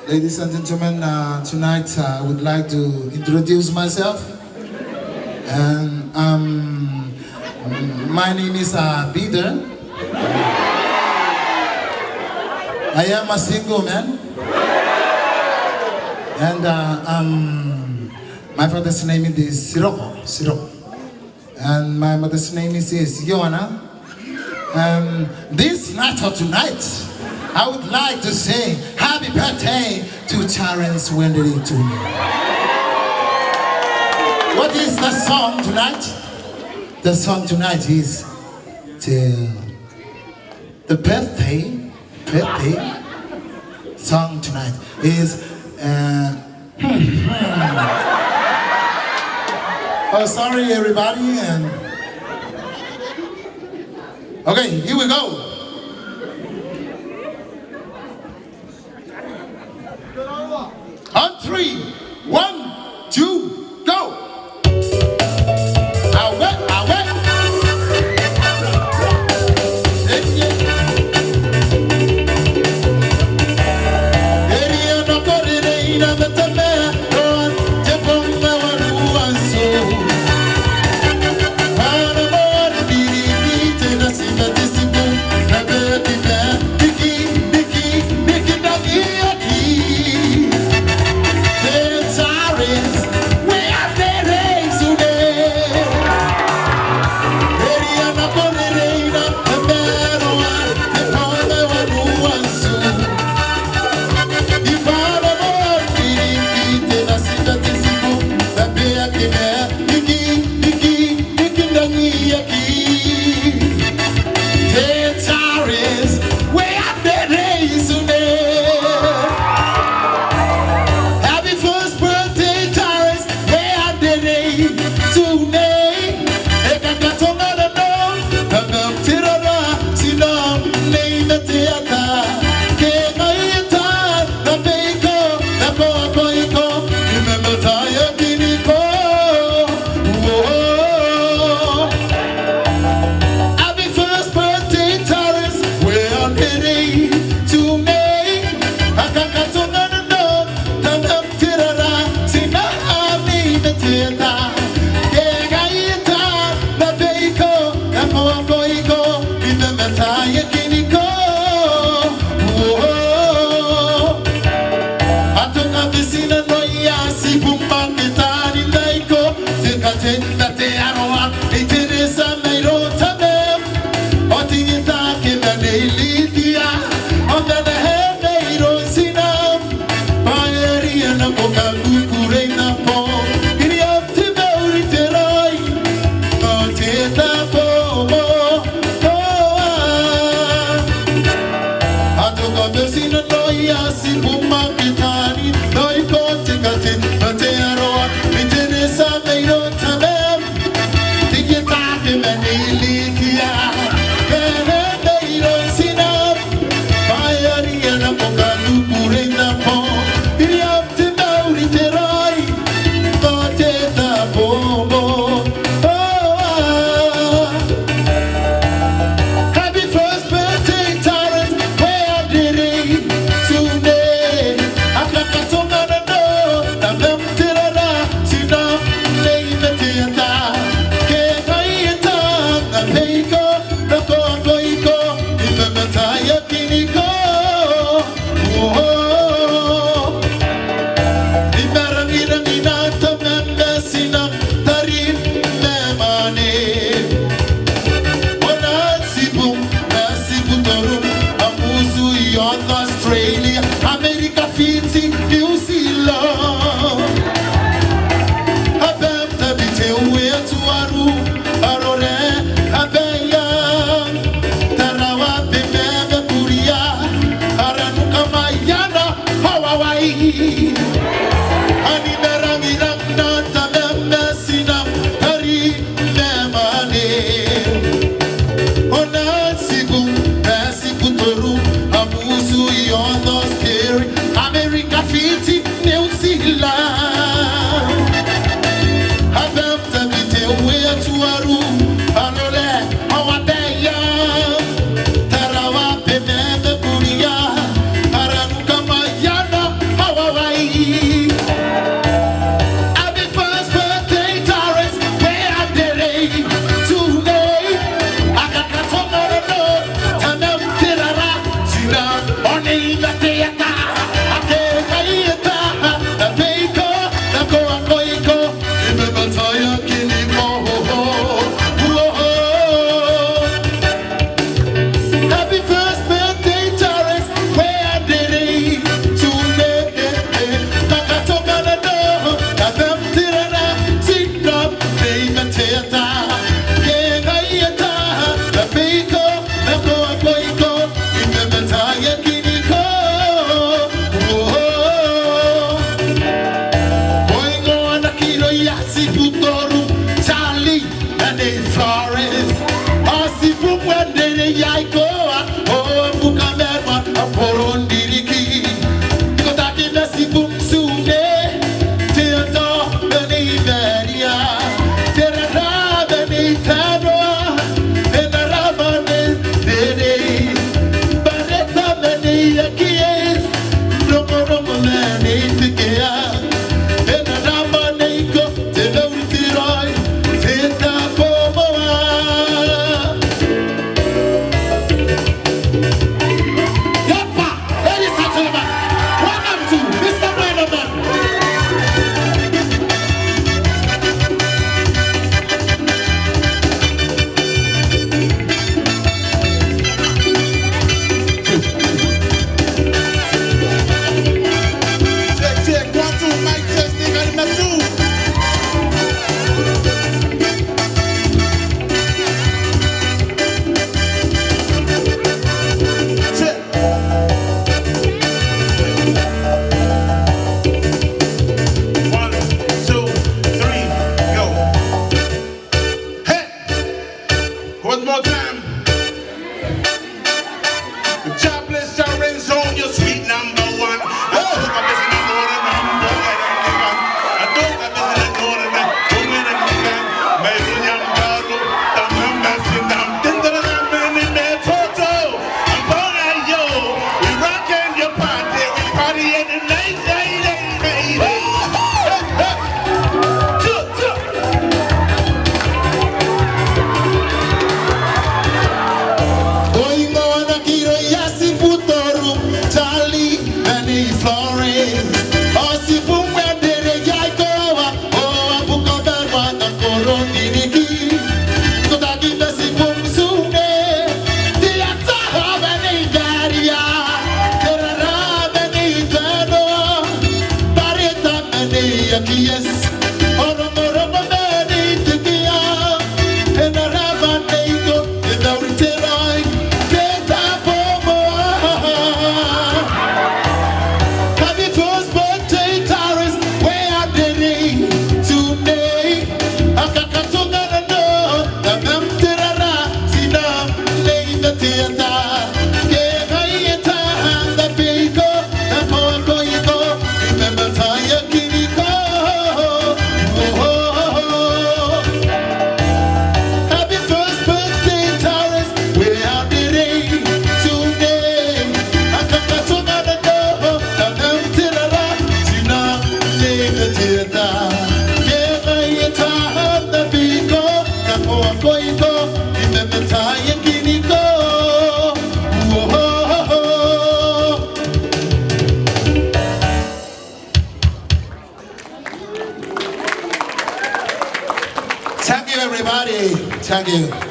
Ladies and gentlemen, tonight I would like to introduce myself. And my name is Peter. I am a single man. And my father's name is Siroko. And my mother's name is Joanna. This night or tonight, I would like to say happy birthday to Terence Wendy Jr. What is the song tonight? The song tonight is the birthday song tonight is oh, sorry everybody. Okay, here we go. On 3, 1, 2, go! Awe, awe. Jobless Jones on your sweet number one. I took a business in order number one. I took a business in order number one. My young girl, I'm messing down. Dinner and I'm in there total. I'm going yo. We rockin' your party. We party in the night. Yes. Thank you, everybody. Thank you.